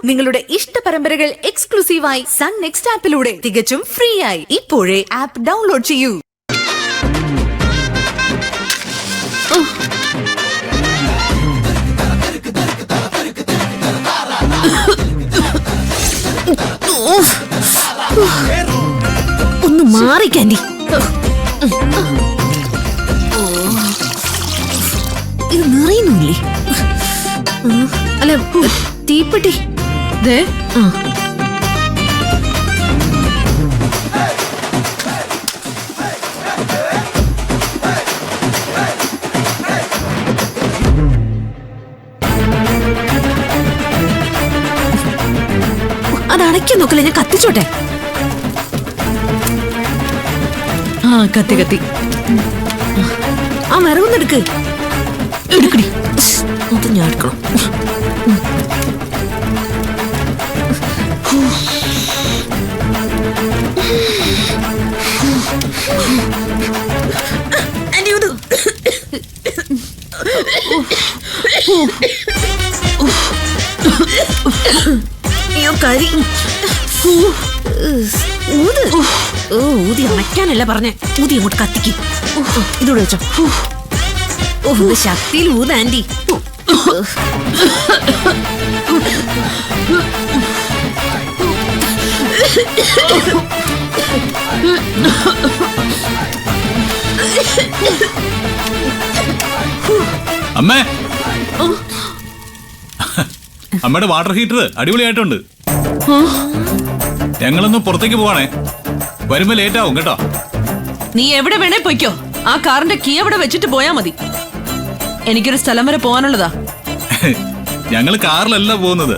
നിങ്ങളുടെ ഇഷ്ട പരമ്പരകൾ എക്സ്ക്ലൂസീവായി സൺ നെക്സ്റ്റ് ആപ്പിലൂടെ തികച്ചും ഫ്രീ ആയി. ഇപ്പോഴേ ആപ്പ് ഡൗൺലോഡ് ചെയ്യൂ. ഒന്ന് മാറി കാൻഡി. ഇത് നിറയുന്നില്ലേ? അല്ല, തീപ്പെട്ടി അത് അടയ്ക്കാൻ നോക്കല്ലേ, ഞാൻ കത്തിച്ചോട്ടെ. കത്തി കത്തി. ആ വിറകൊന്നെടുക്ക്. എടുക്കടി. അത് ഞാൻ എടുക്കണം. കരി ഊത്. ഊതി അണയ്ക്കാനല്ല പറഞ്ഞേ, ഊതി അങ്ങോട്ട് കത്തിക്ക്. ഇതോടെ വെച്ചോ. ശക്തിയിൽ ഊത് ആന്റി. അമ്മേ, അമ്മയുടെ വാട്ടർ ഹീറ്റർ അടിപൊളിയായിട്ടുണ്ട്. ഞങ്ങളൊന്ന് പുറത്തേക്ക് പോവാണേ, വരുമ്പോ ലേറ്റ് ആവും കേട്ടോ. നീ എവിടെ വേണേ പൊയ്ക്കോ, ആ കാറിന്റെ കീ അവിടെ വെച്ചിട്ട് പോയാ മതി. എനിക്കൊരു സ്ഥലം വരെ പോകാനുള്ളതാ. ഞങ്ങള് കാറിലല്ല പോകുന്നത്.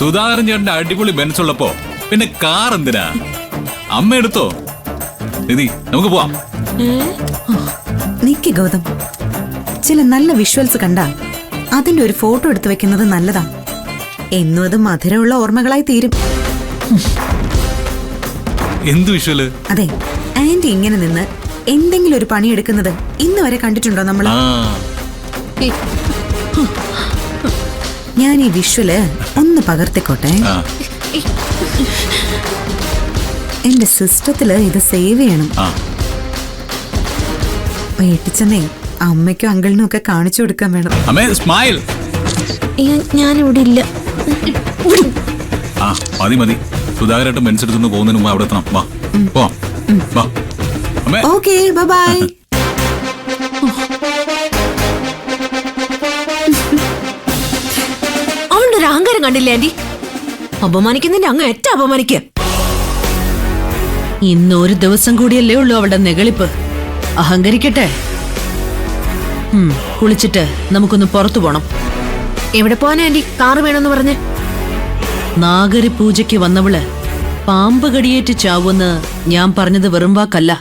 സുധാകരൻ ചേട്ടന്റെ അടിപൊളി ബെൻസ് ഉള്ളപ്പോ പിന്നെ കാർ എന്തിനാ? അമ്മ എടുത്തോ. നിധി, നമുക്ക് പോവാം. നിക്ക് ഗൗതം, ചില നല്ല വിഷ്വൽസ് കണ്ടാ അതിന്റെ ഒരു ഫോട്ടോ എടുത്തു വെക്കുന്നത് നല്ലതാ. എന്നും അത് മധുരമുള്ള ഓർമ്മകളായി തീരും. എന്ത് വിഷ്വല്? അതെ, ആന്റി ഇങ്ങനെ നിന്ന് എന്തെങ്കിലും ഒരു പണി എടുക്കുന്നത് ഇന്ന് വരെ കണ്ടിട്ടുണ്ടോ നമ്മള്? ഞാൻ ഈ വിഷ്വല് ഒന്ന് പകർത്തിക്കോട്ടെ. എന്റെ സിസ്റ്റത്തില് ഇത് സേവ് ചെയ്യണം. വീട്ടിൽ ചെന്നേ അമ്മയ്ക്കും അങ്കിളിനും ഒക്കെ കാണിച്ചു കൊടുക്കാൻ വേണം. ഞാനിവിടെ ഇല്ല. മതി മതി, സുധാകരേട്ടൻ ബെൻസ് എടുത്തുകൊണ്ട് പോകുന്നതിന് മുമ്പ് അവിടെ എത്തണം. വാ പോവാം. Okay, bye. അവളുടെ ഒരു അഹങ്കാരം കണ്ടില്ലേ ആന്റി? അപമാനിക്കുന്നതിന്റെ അങ്ങ് ഏറ്റവും അപമാനിക്ക. ഇന്ന് ഒരു ദിവസം കൂടിയല്ലേ ഉള്ളൂ അവളുടെ നെകളിപ്പ്. അഹങ്കരിക്കട്ടെ. കുളിച്ചിട്ട് നമുക്കൊന്ന് പുറത്തു പോണം. എവിടെ പോവാൻ ആന്റി? കാറ് വേണമെന്ന് പറഞ്ഞ്. നാഗരി പൂജയ്ക്ക് വന്നവള് പാമ്പ് കടിയേറ്റ് ചാവൂന്ന് ഞാൻ പറഞ്ഞത് വെറും വാക്കല്ല.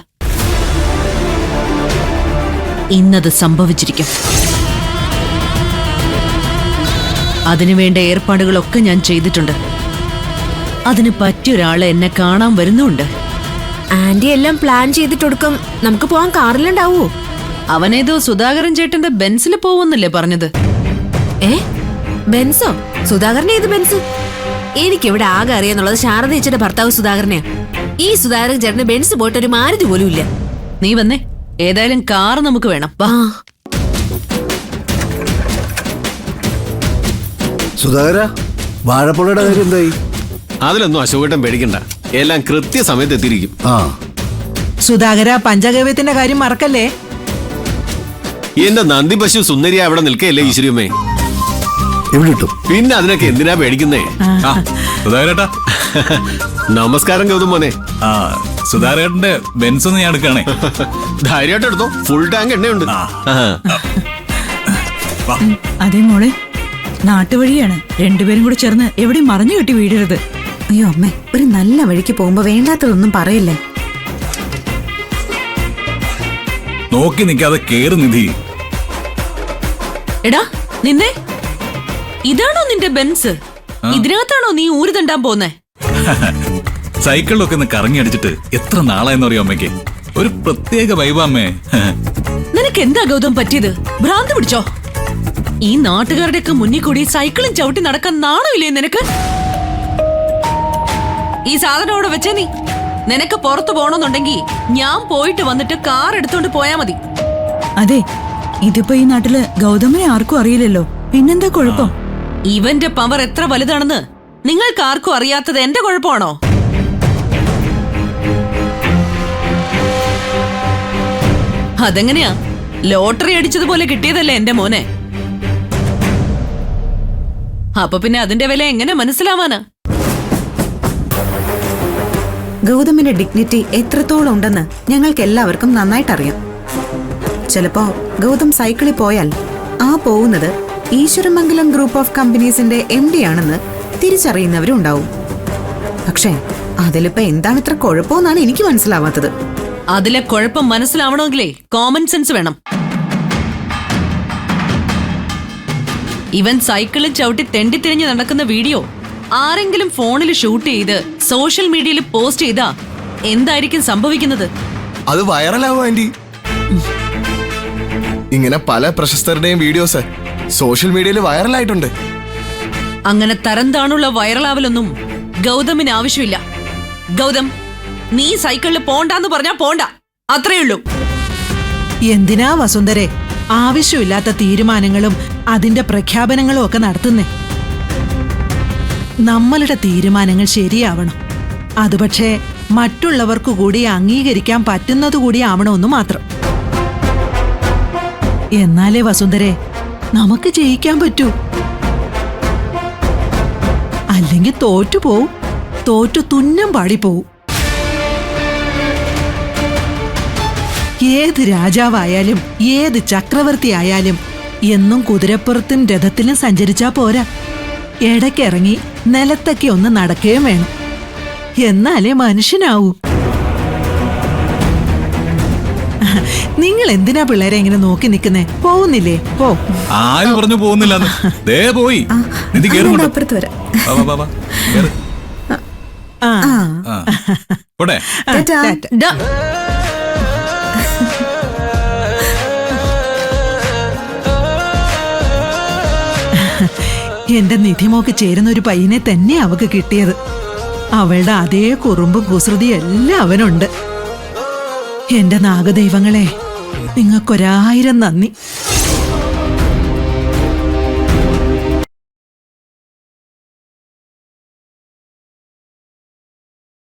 ഇന്നത് സംഭവിച്ചിരിക്കും. അതിനുവേണ്ട ഏർപ്പാടുകളൊക്കെ ഞാൻ ചെയ്തിട്ടുണ്ട്. അതിന് പറ്റിയൊരാളെ എന്നെ കാണാൻ വരുന്നുണ്ട്. ആന്റി എല്ലാം പ്ലാൻ ചെയ്തിട്ടൊടുക്കും. നമുക്ക് പോവാൻ കാറിലുണ്ടാവോ? അവനേതോ സുധാകരൻ ചേട്ടന്റെ ബെൻസിൽ പോവെന്നല്ലേ പറഞ്ഞത്? ബെൻസോ? സുധാകരനെ ഏത് ബെൻസ്? എനിക്കിവിടെ ആകെ അറിയാന്നുള്ളത് ശാരദ ചേച്ചിയുടെ ഭർത്താവ് സുധാകരനെയാ. ഈ സുധാകരൻ ചേട്ടന് ബെൻസ് പോയിട്ട് ഒരു മാരുതി പോലും ഇല്ല. നീ വന്നേ, ഏതായാലും കാർ നമുക്ക് വേണം. വാ. സുധാകര, വാഴപ്പുഴയുടെ കാര്യം എന്തായി? അതിലൊന്നും അശോകേട്ടൻ പേടിക്കണ്ട, എല്ലാം കൃത്യസമയത്ത് എത്തിയിരിക്കും. സുധാകര, പഞ്ചഗവ്യത്തിന്റെ കാര്യം മറക്കല്ലേ. എന്റെ നന്ദി പശു സുന്ദരിയ അവിടെ നിൽക്കയല്ലേ ഈശ്വരിയമ്മേ. പിന്നെ അതിനൊക്കെ എന്തിനാ പേടിക്കുന്നേ? സുധാകരേട്ടാ, നമസ്കാരം ഗൗതം മോനെ. സുധാകരേട്ടന്റെ ബെൻസ് ഒന്ന് ഞാൻ എടുക്കണേ. ധൈര്യമായിട്ട് എടുത്തോ, ഫുൾ ടാങ്ക് എണ്ണയുണ്ട്. അതെ മോളെ, നാട്ടുവഴിയാണ്. രണ്ടുപേരും കൂടെ ചേർന്ന് എവിടെയും മറഞ്ഞു കെട്ടി വീഴരുത്. അയ്യോ അമ്മേ, ഒരു നല്ല വഴിക്ക് പോകുമ്പോ വേണ്ടാത്തതൊന്നും പറയല്ലേ. നോക്കി നിൽക്കാതെ കേറ് നിധി. എടാ നിന്നെ, ഇതാണോ നിന്റെ ബെൻസ്? ഇതിനകത്താണോ നീ ഊര് തണ്ടാൻ പോന്നേ? സൈക്കിളിലൊക്കെ ഒന്ന് കറങ്ങി അടിച്ചിട്ട് എത്ര നാളായെന്നറിയോ അമ്മയ്ക്ക്. ഒരു പ്രത്യേക വൈബാ അമ്മേ. നിനക്ക് എന്താ ഗൗതം പറ്റിയത്? ഭ്രാന്ത് പിടിച്ചോ? ഈ നാട്ടുകാരുടെയൊക്കെ മുന്നിൽ കൂടി സൈക്കിളും ചവിട്ടി നടക്കാൻ നാണമില്ലേ നിനക്ക്? ഈ സാധനം അവിടെ വെച്ചേ നീ. നിനക്ക് പുറത്തു പോണമെന്നുണ്ടെങ്കിൽ ഞാൻ പോയിട്ട് വന്നിട്ട് കാർ എടുത്തോണ്ട് പോയാ മതി. അതെ, ഇതിപ്പോ ഈ നാട്ടില് ഗൗതമനെ ആർക്കും അറിയില്ലല്ലോ, പിന്നെന്താ കുഴപ്പം? ഇവന്റെ പവർ എത്ര വലുതാണെന്ന് നിങ്ങൾക്ക് ആർക്കും അറിയാത്തത് എന്റെ കുഴപ്പമാണോ? അതെങ്ങനെയാ? ലോട്ടറി അടിച്ചതുപോലെ കിട്ടിയതല്ലേ എന്റെ മോനെ. അപ്പൊ പിന്നെ അതിന്റെ വില എങ്ങനെ മനസ്സിലാവാനാ? ഗൗതമിന്റെ ഡിഗ്നിറ്റി എത്രത്തോളം ഉണ്ടെന്ന് ഞങ്ങൾക്ക് എല്ലാവർക്കും നന്നായിട്ടറിയാം. ചിലപ്പോ ഗൗതം സൈക്കിളിൽ പോയാൽ ആ പോകുന്നത് ഈശ്വരമംഗലം ഗ്രൂപ്പ് ഓഫ് കമ്പനീസിന്റെ MD ആണെന്ന് തിരിച്ചറിയുന്നവരും ഉണ്ടാവും. പക്ഷേ അതിലിപ്പോ എന്താണ് ഇത്ര കുഴപ്പമെന്നാണ് എനിക്ക് മനസ്സിലാവാത്തത്. അതിലെ കുഴപ്പം മനസ്സിലാവണമെങ്കിലേ കോമൺ സെൻസ് വേണം. ഇവൻ സൈക്കിളിൽ ചവിട്ടി തെണ്ടിത്തിരിഞ്ഞ് നടക്കുന്ന വീഡിയോ ആരെങ്കിലും ഫോണിൽ ഷൂട്ട് ചെയ്ത് സോഷ്യൽ മീഡിയയിൽ പോസ്റ്റ് ചെയ്താ എന്തായിരിക്കും സംഭവിക്കുന്നത്? അത് വൈറലാവും ആന്റി. ഇങ്ങനെ പല പ്രശസ്തരുടെയും വീഡിയോസ് സോഷ്യൽ മീഡിയയിൽ വൈറലായിട്ടുണ്ട്. അങ്ങനെ തരം താണുള്ള വൈറലാവലൊന്നും ഗൗതമിന് ആവശ്യമില്ല. ഗൗതം, നീ സൈക്കിളിൽ പോണ്ടാന്ന് പറഞ്ഞാ പോണ്ട, അത്രയുള്ളൂ. എന്തിനാ വസുന്ധരെ ആവശ്യമില്ലാത്ത തീരുമാനങ്ങളും അതിന്റെ പ്രഖ്യാപനങ്ങളും ഒക്കെ നടത്തുന്നേ? നമ്മളുടെ തീരുമാനങ്ങൾ ശരിയാവണം. അത് പക്ഷേ മറ്റുള്ളവർക്ക് കൂടി അംഗീകരിക്കാൻ പറ്റുന്നത് കൂടി ആവണമെന്ന് മാത്രം. എന്നാലേ വസുന്ധരെ നമുക്ക് ജയിക്കാൻ പറ്റൂ. അല്ലെങ്കിൽ തോറ്റുപോവും, തോറ്റു തുന്നം പാടിപ്പോവും. ഏത് രാജാവായാലും ഏത് ചക്രവർത്തി ആയാലും എന്നും കുതിരപ്പുറത്തും രഥത്തിലും സഞ്ചരിച്ചാ പോരാ. ഇടയ്ക്കിറങ്ങി നിലത്തൊക്കെ ഒന്ന് നടക്കുകയും വേണം. എന്നാലേ മനുഷ്യനാവൂ. നിങ്ങൾ എന്തിനാ പിള്ളേരെ ഇങ്ങനെ നോക്കി നിൽക്കുന്നേ? പോകുന്നില്ലേ? പോ. ആര് പറഞ്ഞു പോകുന്നില്ലെന്ന്? ദേ പോയി. നിധി കേറുന്നുണ്ട്. അപ്പുറത്ത് വരാം. വാ, വാ, വാ, വാ. കേറ്. ആ ആ. പോട്ടെ. ടാറ്റാ. ഡാ, എന്റെ നിധിമോക്ക് ചേരുന്ന ഒരു പയ്യനെ തന്നെ അവക്ക് കിട്ടിയത്. അവളുടെ അതേ കുറുമ്പും കുസൃതിയും എല്ലാം അവനുണ്ട്. എന്റെ നാഗദൈവങ്ങളെ, നിങ്ങൾക്കൊരായിരം നന്ദി.